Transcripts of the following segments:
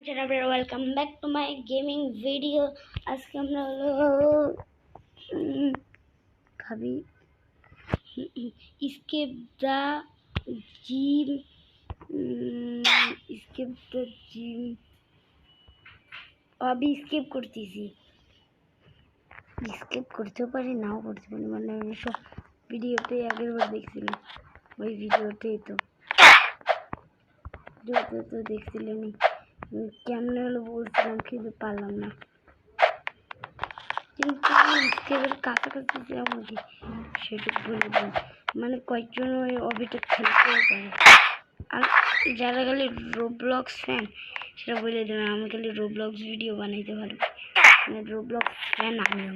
Welcome back to my gaming video. আজকে আমরা হলো খাবি escape the gym escape the gym আমি স্কেপ করতেছি। স্কেপ করতেও পারি, নাও করতে পারি, মানে আমি সব ভিডিওতে আগের বার দেখছিলাম, ওই ভিডিওতেই তো দেখছিলাম। কেমনে হলো বলছিলাম, কিন্তু পারলাম না। কিন্তু স্কেপের কাছাকাছি যাবো কি সেটুকু বলে দিন, মানে কয়েকজন ওই অবিটা খেলতেও পারে। আর যারা খালি রোবলক্স ফ্যান সেটা বলে দেবে, আমি খালি রোবলক্স ভিডিও বানাইতে পারবো, মানে রোবলক্স ফ্যান আমিও।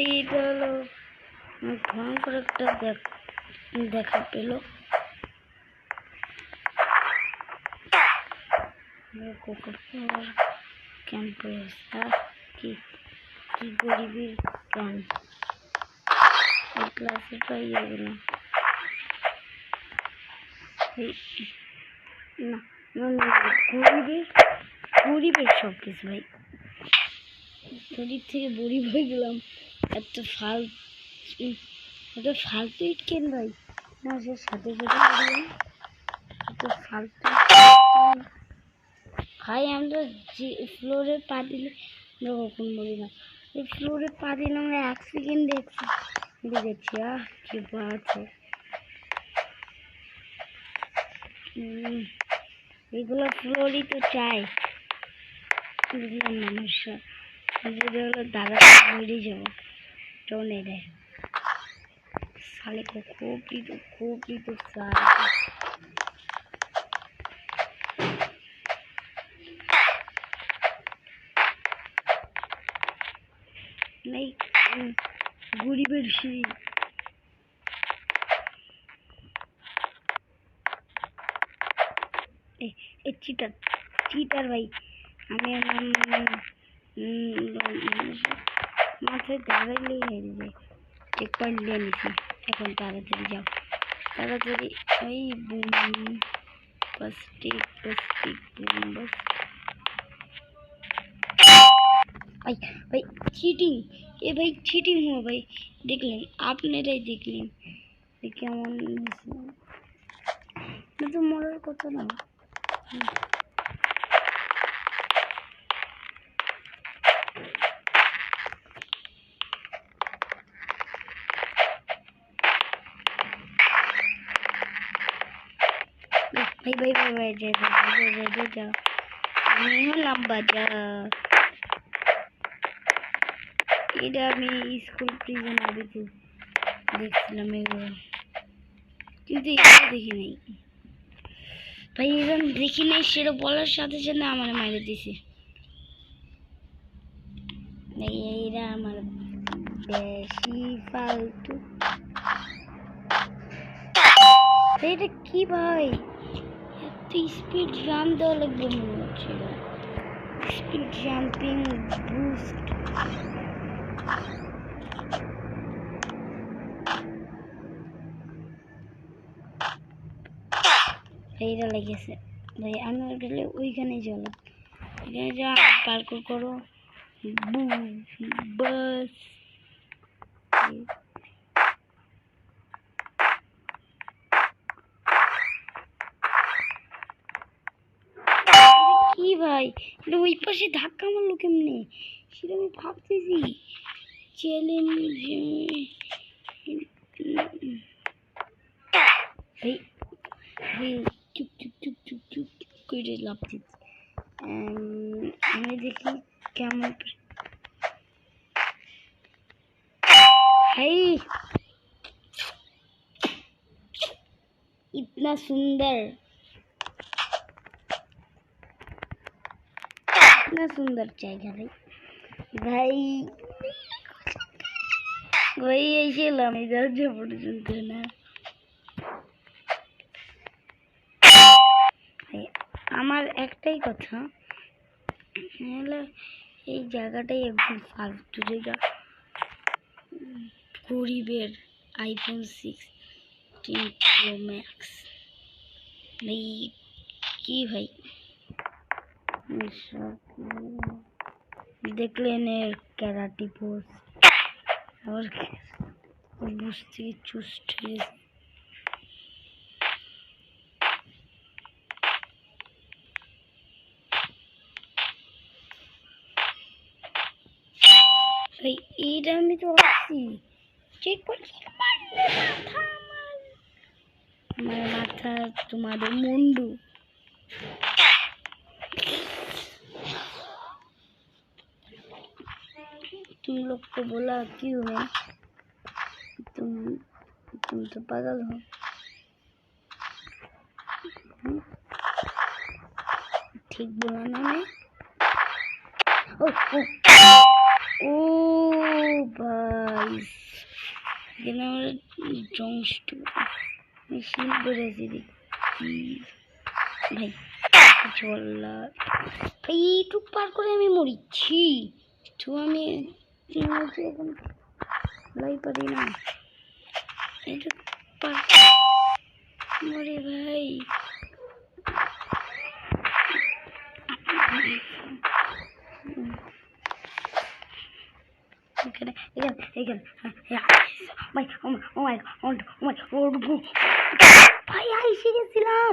এইটা হলো ভয়ঙ্কর একটা দেখা পেল। ক্যাম্পে কি কি গরিবের গান ক্লাসে পাইয়ে গেলাম না, গরিবের সব কিছু ভাই, গরিব থেকে গরিব হয়ে গেলাম। এত ফালতু ইট কেন ভাই, না সে সাথে সাথে এত ফালতু ভাই। আমরা যে ফ্লোরে পা দিলে আমরা কখন বলি না, এই ফ্লোরে পা দিলে আমরা 1 সেকেন্ড দেখছি দেখছি কি আছে। এগুলো ফ্লোরই তো চাই, বুঝলাম মানুষরা যদি হলো দাদা বেরিয়ে যাবো টোনে দেয় साले को खोपड़ी तो साले नहीं गुड़ी बेड़सी ए चीटर चीटर भाई हमें माथे दागले हेरे जाए एक पॉइंट ले नीचे এখন তাড়াতাড়ি যাও, তাড়াতাড়ি। এই বুম প্লাস্টিক বুম বস। ভাই ভাই চিটিং, এ ভাই চিটিং हुआ भाई, দেখলেন আপনারাই দেখলেন কেমন তো মরার কথা না। भाई भाई भाई भाई जय जाओ, আমি হলাম বাজার। এটা আমি স্কুল প্রিজন আবিতে দেখছিলাম এগুলো, কিন্তু এটা দেখি নাই ভাই। এরকম দেখি নাই সেটা বলার সাথে সাথে আমার মাইরে দিছে ভাই। এইরা আমার বেশি ফালতু। এটা কি ভাই, এত স্পিড রান দেওয়া লাগবে মনে হচ্ছে। স্পিড জাম্পিং বুস্ট এইটা লেগেছে ভাই। আমি গেলে ওইখানে চলো, এখানে যা পার্কুর করো বাস। কি ভাই এটা ওই পাশে ধাক্কা মারলো কেমনে সেটা আমি ভাবতেছি। চ্যালেঞ্জ ভাই ভাই চুপ চুপ চুপ চুপ চুপ করে লাভ দিচ্ছি। আমি দেখি কেমন भाई इतना सुंदर जाएगा भाई। भाई वही ऐसे लाम इधर जो पर्यন্ত না ভাই। আমার একটাই কথা, নাহলে এই জায়গাটাই একদম ফালতু জায়গা। গরিবের আইফোন 16 প্রো ম্যাক্স ভাই, কি ভাই দেখলেন এর ক্যারাটি পোজ, আবার বুঝতে চুষ্ট ভাই। এইটা আমি তো আসছি চেক করছি, আমার মাথা তোমাদের মুন্ডু। तुम लोग को बोला क्यों है, तुम तो पागल हो। ठीक बोला ना मैं? ओ भाई ये ना জংস্টু মেশিন করেছি ভাই। চল্লা ভাই এইটুক পার করে আমি মরিছি, তো আমি এখন লাই পারি না এইটুক পার মরে ভাই। এখানে এখানে এখানে ভাই, ও মাই গড ভাই, আইসে গেছিলাম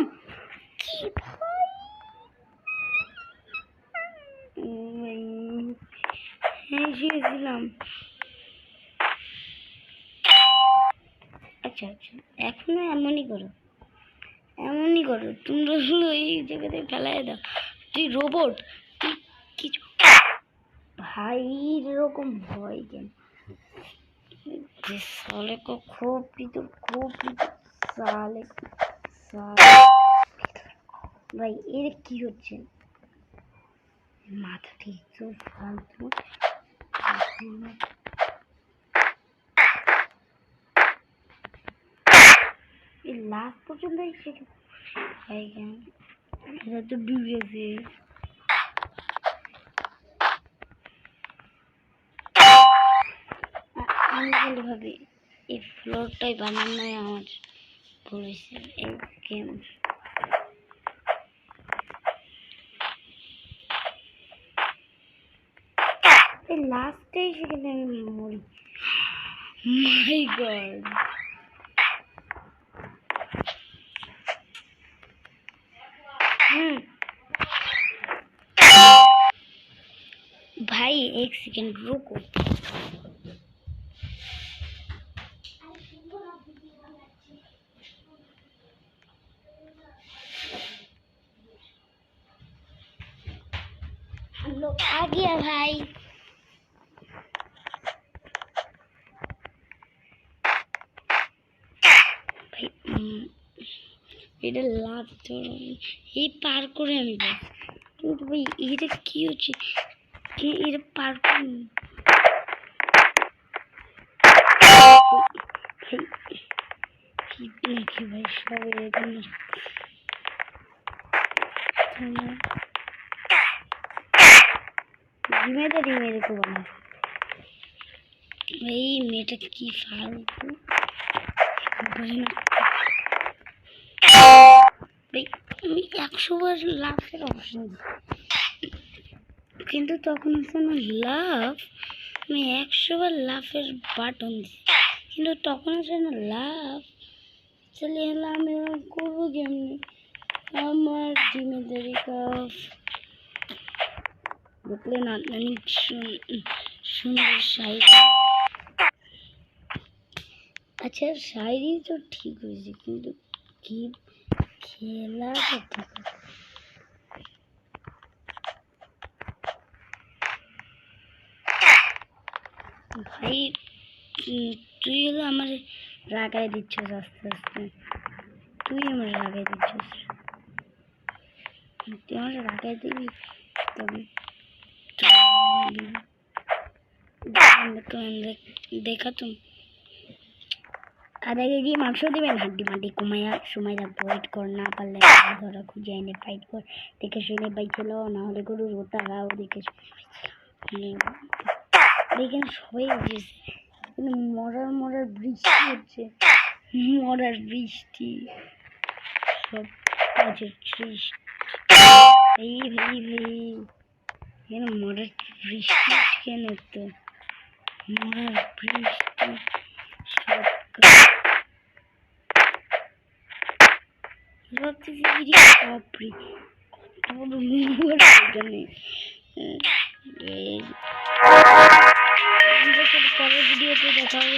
কি ভাই। এসে গেছিলাম। আচ্ছা আচ্ছা, এখনো এমনই করো, এমনই করো তোমরা, হলো এই জায়গাতে ফেলাই দাও। তুই রোবট, তুই কিছু ভাই এরকম হয় কেন? साले को खूब साले ভাই এর কি হচ্ছে? মাথা ঠিক তো ফালতু। এই লাস্ট পর্যন্ত ভাই কেন এটা তো ডুবে গেছে। আমি বলে ভাবি এই ফ্লোরটাই বানানোই আমার বলেছে এই গেম। এই লাস্টে সেখানে আমি মরি। মাই গড भाई एक सेकंड रुको। हम लोग आ गया भाई। এটা লাস্ট এই পার করে আমি কিন্তু ভাই এটা কি হচ্ছে, এটা পার করে নাকি ভাই সব এরকম। জিম্মেদারি মেরে তো বানা এই মেয়েটা কি ফালতু আমি 100 বার লাফের অপশন, কিন্তু তখন হচ্ছে না লাভ, আমি 100 বার লাফের বাটন দিই কিন্তু তখন হচ্ছে না লাভ। চলে এলাম আমি করবো কেমনি? আমার জিম্মেদারি কাজ দেখলে না আমি সুন্দর শাড়ি। আচ্ছা শাড়ি তো ঠিক হয়েছে কিন্তু কি খেলাটা ঠিক আছে। ভাই তুই হলো আমার রাগায় দিচ্ছিস আস্তে আস্তে, তুই আমার রাগায় দিচ্ছিস, তুই আমার রাগায় দিবি তবে देखा तुम আধা কেজি মাংস দেবেন, হাড্ডি মাড্ডি কমাইয়া সময় রাখবো, ওয়েট কর, না পারলে ধরা খুঁজে এনে ফাইট কর, দেখে শুনে বাইছিল, না হলে গরুর ওটা গাও দেখে দেখেন সবাই গেছে, কিন্তু মরার বৃষ্টি হচ্ছে, মরার বৃষ্টি, সব কাজের সৃষ্টি। ভাই কেন মরার বৃষ্টি, কেন তো মরার বৃষ্টি সব ভাবতেছি বাপরে কত বড় নোংর এখানে। পরের ভিডিওতে দেখা হবে।